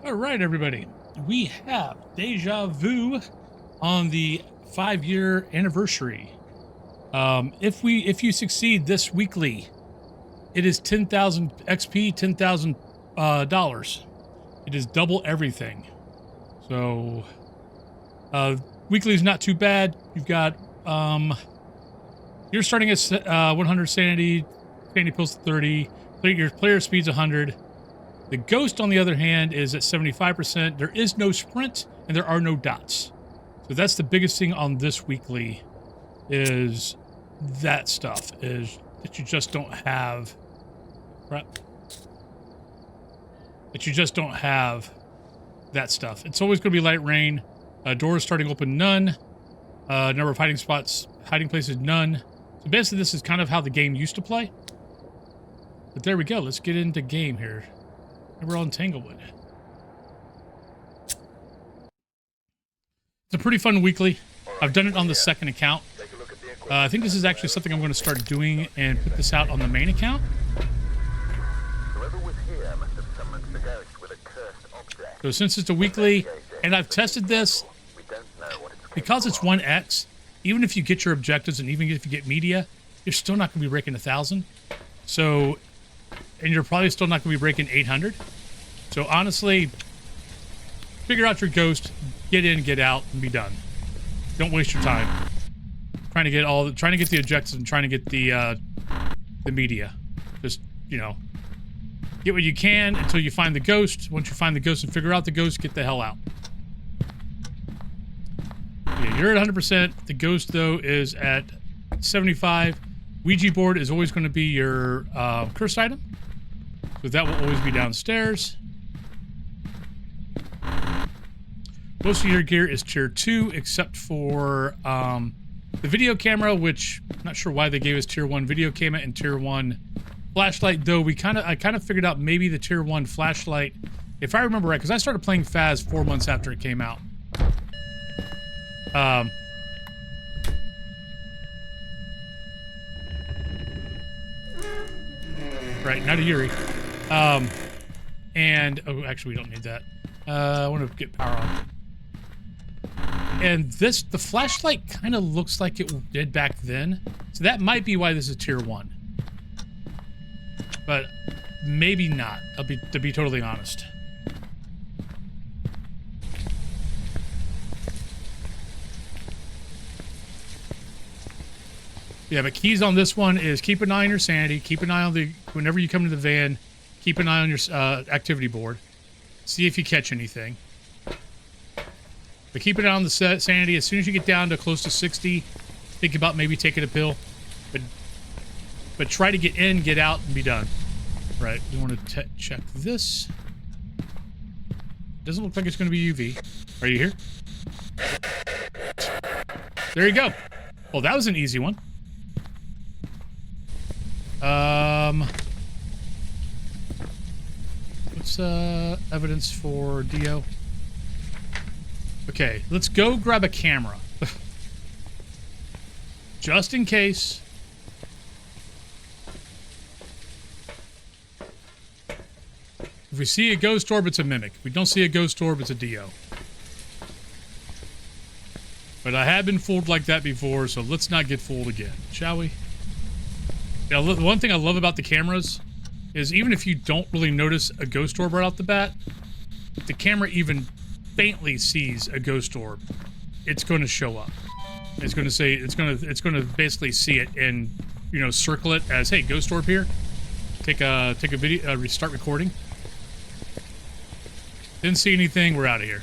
All right, everybody. We have Deja Vu on the 5-year anniversary. If you succeed this weekly, it is 10,000 XP, $10,000. It is double everything. So weekly is not too bad. You've got you're starting at 100 sanity pills 30. Your player speed's 100. The ghost, on the other hand, is at 75%. There is no sprint, and there are no dots. So that's the biggest thing on this weekly, is that stuff, is that you just don't have... Right? That you just don't have that stuff. It's always going to be light rain. Doors starting open, none. Number of hiding spots, hiding places, none. So basically, this is kind of how the game used to play. But there we go. Let's get into game here. We're on Tanglewood. It's a pretty fun weekly. I've done it on the second account. I think this is actually something I'm going to start doing and put this out on the main account. So since it's a weekly, and I've tested this, because it's 1x, even if you get your objectives and even if you get media, you're still not going to be breaking 1,000. So... and you're probably still not going to be breaking 800. So honestly, figure out your ghost, get in, get out, and be done. Don't waste your time trying to get the objectives and trying to get the media. Just, you know, get what you can until you find the ghost. Once you find the ghost and figure out the ghost, get the hell out. Yeah, you're at 100%. The ghost, though, is at 75. Ouija board is always going to be your cursed item. So that will always be downstairs. Most of your gear is tier 2, except for the video camera, which I'm not sure why they gave us tier 1 video camera and tier 1 flashlight, though I kind of figured out maybe the tier 1 flashlight, if I remember right, because I started playing Phas 4 months after it came out. Right, not a Yuri. And, oh, actually, we don't need that. I want to get power on. And this, the flashlight kind of looks like it did back then. So that might be why this is tier 1. But maybe not, to be totally honest. Yeah, but keys on this one is keep an eye on your sanity, keep an eye on whenever you come to the van, keep an eye on your activity board. See if you catch anything. But keep an eye on the sanity. As soon as you get down to close to 60, think about maybe taking a pill. But try to get in, get out, and be done. Right, we want to check this. Doesn't look like it's going to be UV. Are you here? There you go. Well, that was an easy one. What's evidence for Dio? Okay, let's go grab a camera. Just in case. If we see a ghost orb, it's a mimic. If we don't see a ghost orb, it's a Dio. But I have been fooled like that before, so let's not get fooled again, shall we? Yeah, one thing I love about the cameras is even if you don't really notice a ghost orb right off the bat, if the camera even faintly sees a ghost orb, it's going to show up. It's going to say, it's going to basically see it and, you know, circle it as, hey, ghost orb here. Take a video, restart recording. Didn't see anything, we're out of here.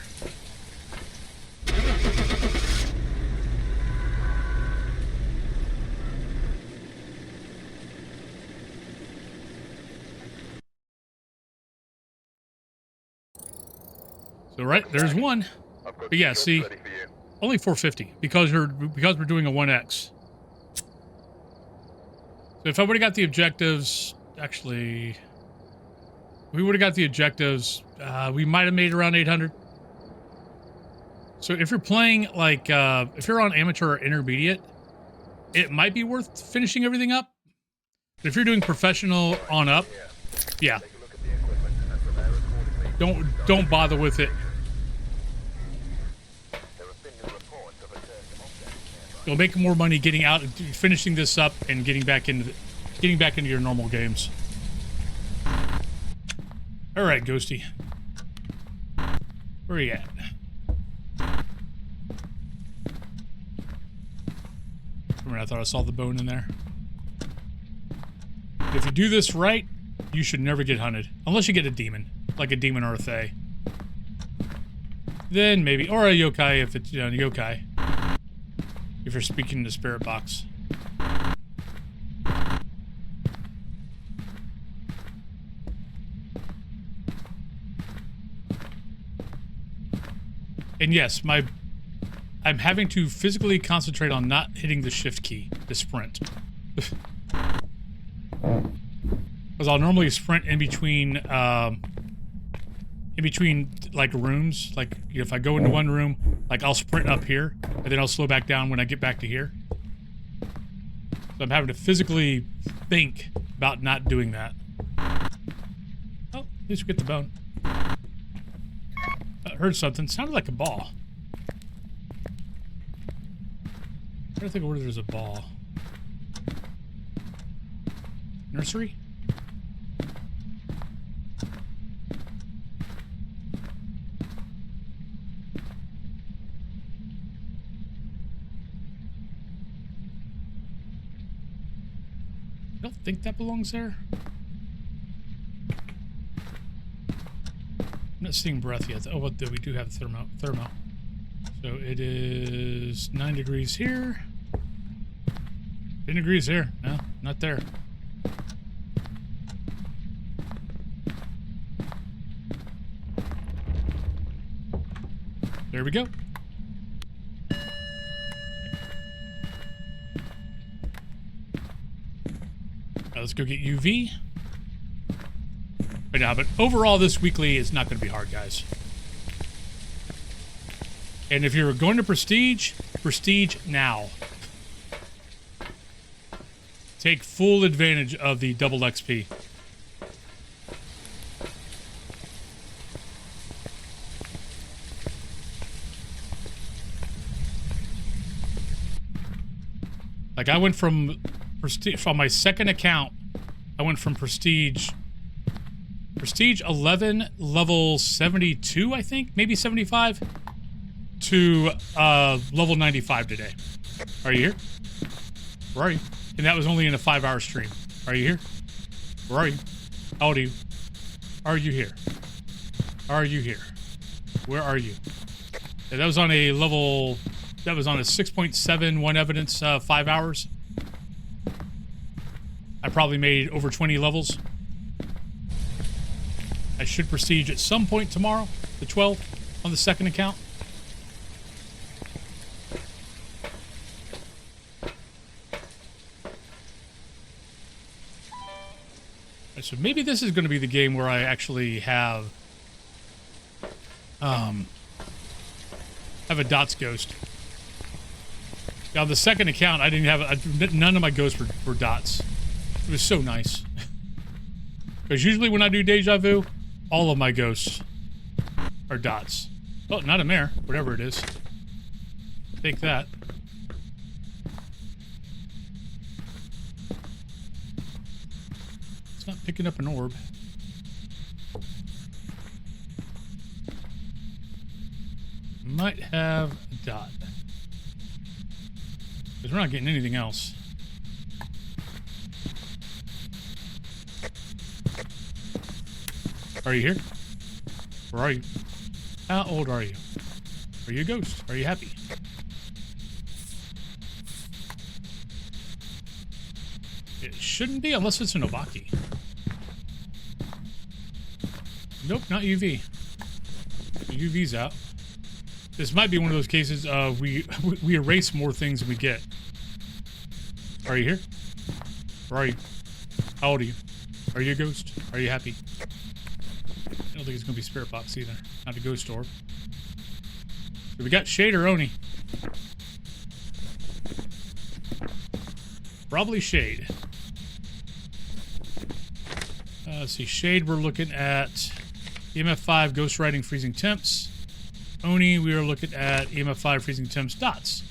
So right, there's one. But yeah, see, only 450 because we're doing a 1x. So if I would have got the objectives, actually, we would have got the objectives. We might have made around 800. So if you're playing like, if you're on amateur or intermediate, it might be worth finishing everything up. But if you're doing professional on up, yeah. Don't bother with it. You'll make more money getting out, finishing this up, and getting back into your normal games. All right, Ghosty. Where are you at? I thought I saw the bone in there. If you do this right, you should never get hunted. Unless you get a demon. Like a demon or a fae. Then maybe. Or a yokai if it's, a yokai. If you're speaking in the spirit box. And yes, I'm having to physically concentrate on not hitting the shift key to sprint. Because I'll normally sprint in between like rooms. Like if I go into one room, like I'll sprint up here, and then I'll slow back down when I get back to here. So I'm having to physically think about not doing that. Oh, at least we get the bone. I heard something. Sounded like a ball. I don't think where there's a ball. Nursery? I don't think that belongs there. I'm not seeing breath yet. Oh, but we do have thermo. So it is 9 degrees here. 10 degrees here. No, not there. There we go. Let's go get UV. Right now, but overall this weekly is not going to be hard, guys. And if you're going to Prestige, Prestige now. Take full advantage of the double XP. Like I went from Prestige, from my second account, I went from Prestige 11, level 72, I think, maybe 75, to level 95 today. Are you here? Where are you? And that was only in a 5-hour stream. Are you here? Where are you? How old are you? Are you here? Are you here? Where are you? Yeah, that was on a level, that was on a 6.71 evidence, 5 hours. I probably made over 20 levels. I should Prestige at some point tomorrow, the 12th, on the second account. Right, so maybe this is going to be the game where I actually have a dots ghost. Now, the second account, I didn't have none of my ghosts were dots. It was so nice. Because usually when I do Deja Vu, all of my ghosts are dots. Oh, not a mare, whatever it is. Take that. It's not picking up an orb. Might have a dot. Because we're not getting anything else. Are you here? Where are you? How old are you? Are you a ghost? Are you happy? It shouldn't be unless it's an Obaki. Nope, not UV. The UV's out. This might be one of those cases we erase more things than we get. Are you here? Where are you? How old are you? Are you a ghost? Are you happy? I don't think it's going to be Spirit Box either. Not a ghost orb. So we got Shade or Oni. Probably Shade. Let's see. Shade, we're looking at EMF 5, ghost writing, freezing temps. Oni, we are looking at EMF 5, freezing temps, dots.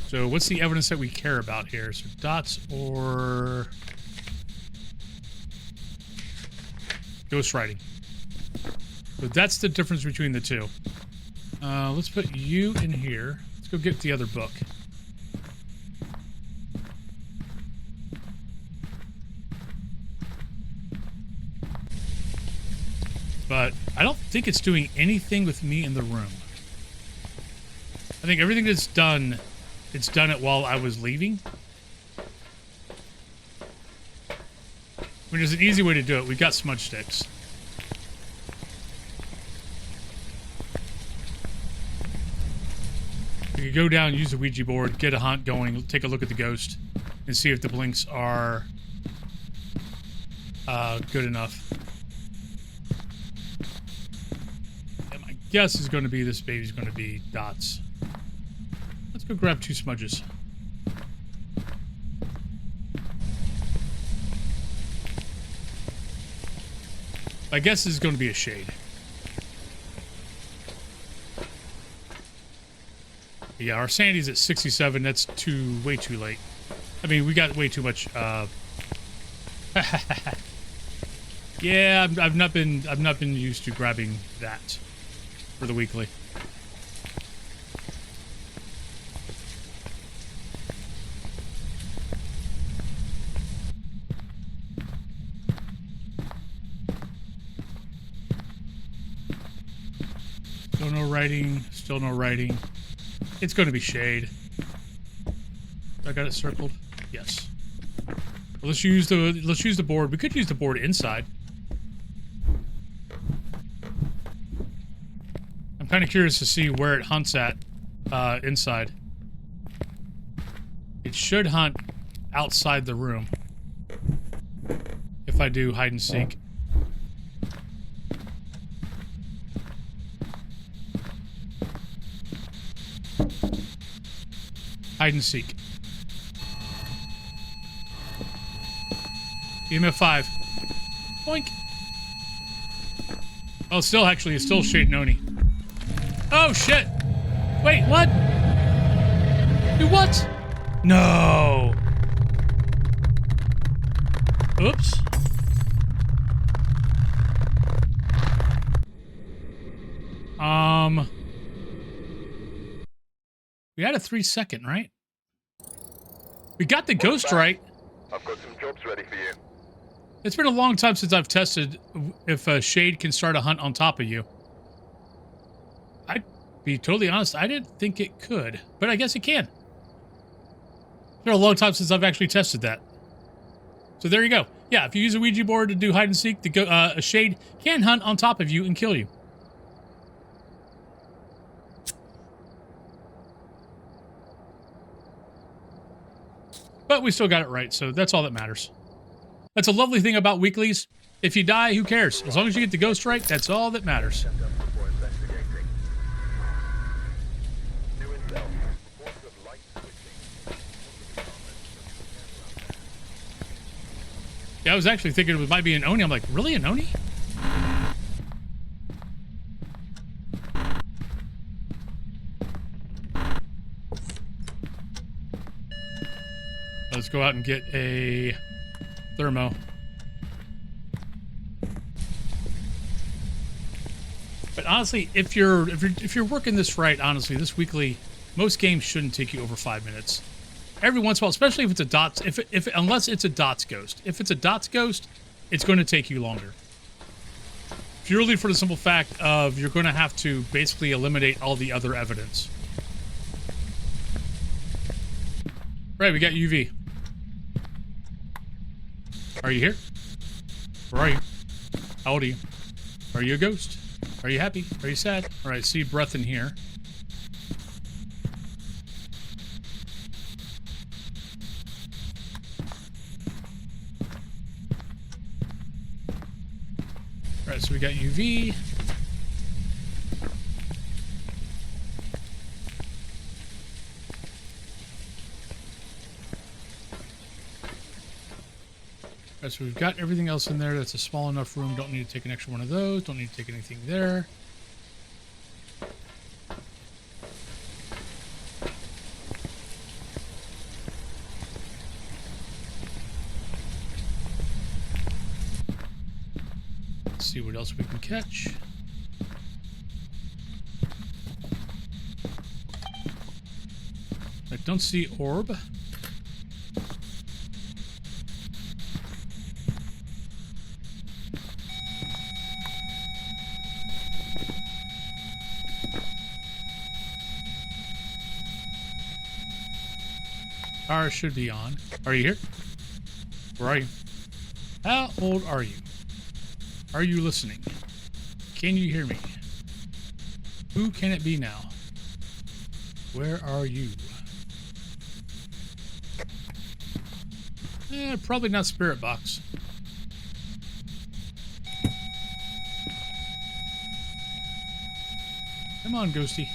So what's the evidence that we care about here? So dots or ghost writing. So that's the difference between the two. Let's put you in here. Let's go get the other book. But I don't think it's doing anything with me in the room. I think everything that's done, it's done it while I was leaving. I mean, there's an easy way to do it. We've got smudge sticks. We could go down, use the Ouija board, get a hunt going, take a look at the ghost, and see if the blinks are good enough. And my guess is going to be this baby's going to be dots. Let's go grab 2 smudges. My guess is going to be a shade. Yeah, our sanity's at 67. That's way too late. I mean, we got way too much. Yeah, I've not been used to grabbing that for the weekly. Still no writing. Still no writing. It's going to be shade. I got it circled. Yes. Well, let's use the board. We could use the board inside. I'm kind of curious to see where it hunts at inside. It should hunt outside the room if I do hide and seek. Hide and seek. EMF 5. Boink. Oh, still actually, it's still Shade Noni. Oh, shit. Wait, what? Dude, what? No. Oops. We had a 3-second, right? We got the ghost right. I've got some jobs ready for you. It's been a long time since I've tested if a shade can start a hunt on top of you. I'd be totally honest, I didn't think it could, but I guess it can. It's been a long time since I've actually tested that. So there you go. Yeah, if you use a Ouija board to do hide and seek, a shade can hunt on top of you and kill you. But we still got it right, so that's all that matters. That's a lovely thing about weeklies. If you die, who cares? As long as you get the ghost right, that's all that matters. Yeah, I was actually thinking it might be an Oni. I'm like, really, an Oni? Let's go out and get a thermo. But honestly, if you're working this right, honestly, this weekly, most games shouldn't take you over 5 minutes. Every once in a while, especially if it's a dots, unless it's a dots ghost. If it's a dots ghost, it's going to take you longer. Purely for the simple fact of you're going to have to basically eliminate all the other evidence. Right, we got UV. Are you here? Where are you? How old are you? Are you a ghost? Are you happy? Are you sad? All right, see breath in here. All right, so we got UV. Right, so we've got everything else in there. That's a small enough room. Don't need to take an extra one of those. Don't need to take anything there. Let's see what else we can catch. I don't see orb. Power should be on. Are you here? Where are you? How old are you? Are you listening? Can you hear me? Who can it be now? Where are you? Probably not Spirit Box. Come on, Ghosty.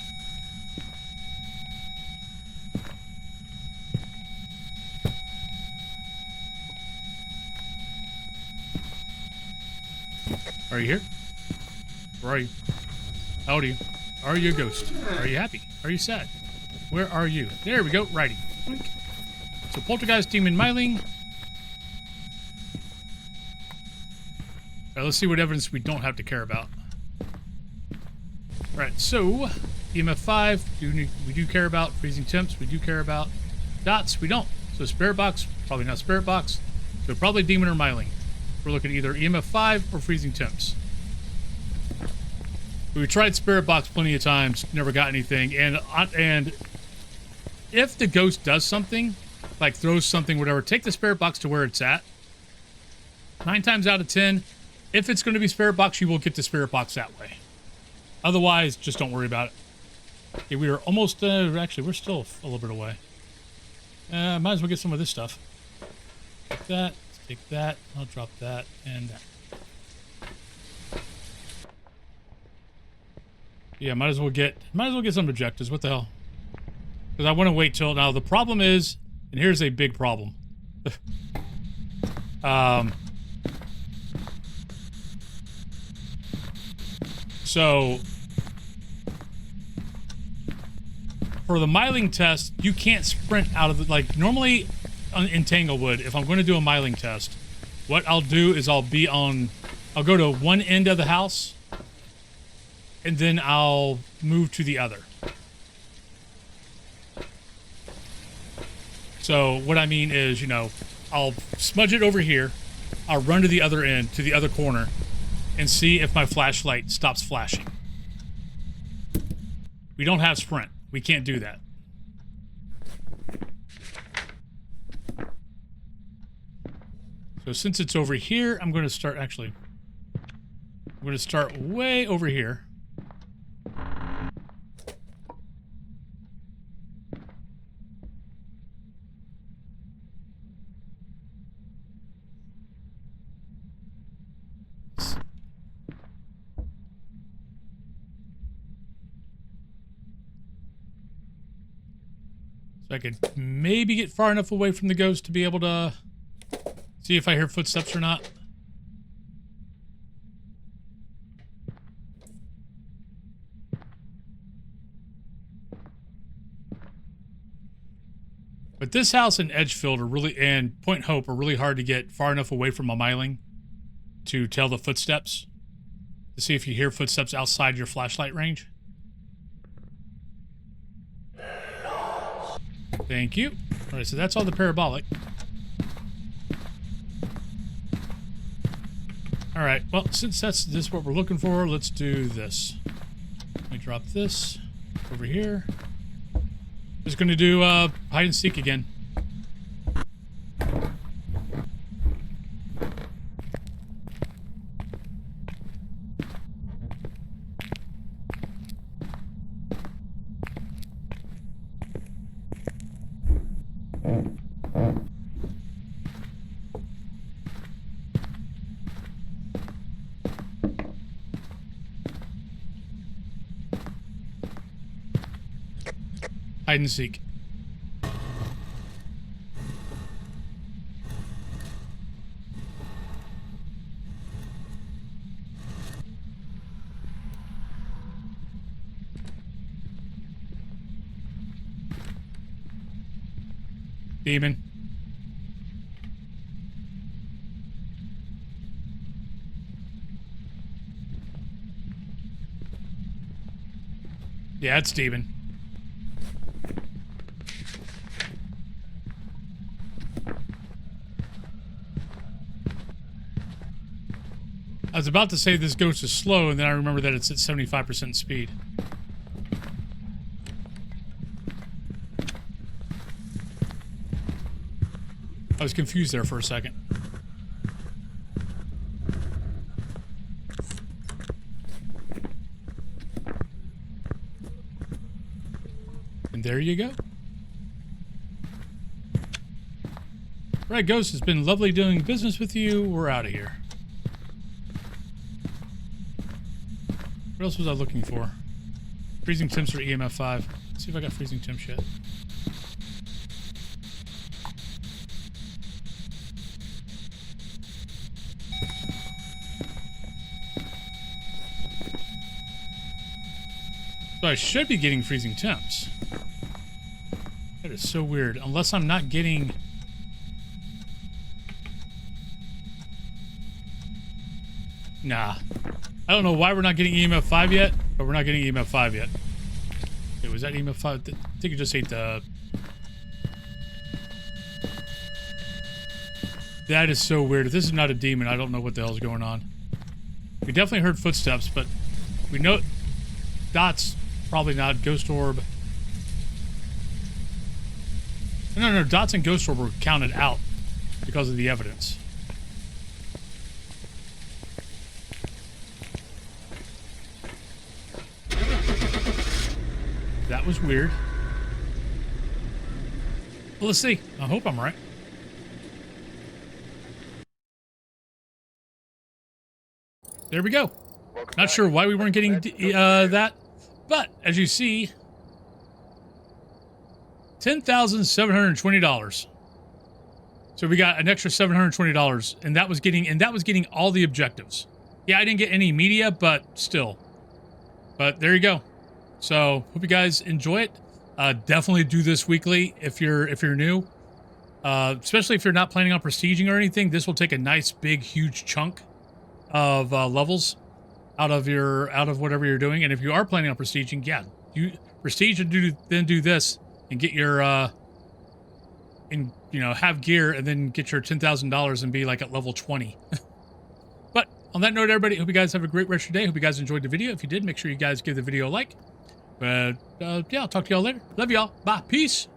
Are you here? Where are you? How old are you? Are you a ghost? Are you happy? Are you sad? Where are you? There we go. Righty. So Poltergeist, Demon, Myling. All right, let's see what evidence we don't have to care about. All right, so EMF 5, we do care about. Freezing temps, we do care about. Dots, we don't. So Spirit Box, probably not Spirit Box. So probably Demon or Myling. We're looking at either EMF 5 or freezing temps. We tried Spirit Box plenty of times, never got anything. And if the ghost does something, like throws something, whatever, take the Spirit Box to where it's at. 9 times out of 10, if it's going to be Spirit Box, you will get the Spirit Box that way. Otherwise, just don't worry about it. Okay, we are almost, actually, we're still a little bit away. Might as well get some of this stuff. Take that. Take that. I'll drop that and that. Yeah, might as well get some objectives. What the hell? Because I want to wait till now. The problem is, and here's a big problem. So for the Myling test, you can't sprint out of the, like normally in Tanglewood, if I'm going to do a Myling test, what I'll do is I'll go to one end of the house and then I'll move to the other. So what I mean is, you know, I'll smudge it over here, I'll run to the other end, to the other corner, and see if my flashlight stops flashing. We don't have sprint. We can't do that. So since it's over here, I'm going to start, actually, I'm going to start way over here. So I could maybe get far enough away from the ghost to be able to see if I hear footsteps or not. But this house and Edgefield are really, and Point Hope are really hard to get far enough away from a Myling to tell the footsteps, to see if you hear footsteps outside your flashlight range. Thank you. All right, so that's all the parabolic. All right, well, since this is what we're looking for, let's do this. Let me drop this over here. Just going to do hide and seek again. Hide and seek. Demon. Yeah, it's Demon. I was about to say this ghost is slow, and then I remember that it's at 75% speed. I was confused there for a second. And there you go. Right, Ghost, it's been lovely doing business with you. We're out of here. What else was I looking for? Freezing temps for EMF 5. Let's see if I got freezing temps yet. So I should be getting freezing temps. That is so weird. Unless I'm not getting... Nah. I don't know why we're not getting EMF 5 yet, but we're not getting EMF 5 yet. Wait, was that EMF 5? I think it just ate the... That is so weird. If this is not a demon, I don't know what the hell's going on. We definitely heard footsteps, but we know... Dots, probably not. Ghost orb. No, dots and ghost orb were counted out because of the evidence. That was weird. Well, let's see. I hope I'm right. There we go. Not sure why we weren't getting that, but as you see, $10,720. So we got an extra $720, and that was getting all the objectives. Yeah, I didn't get any media, but still. But there you go. So hope you guys enjoy it. Definitely do this weekly if you're new, especially if you're not planning on prestiging or anything. This will take a nice big huge chunk of levels out of whatever you're doing. And if you are planning on prestiging, yeah, you prestige and then do this and get your have gear and then get your $10,000 and be like at level 20. But on that note, everybody, hope you guys have a great rest of your day. Hope you guys enjoyed the video. If you did, make sure you guys give the video a like. But yeah, I'll talk to y'all later. Love y'all. Bye. Peace.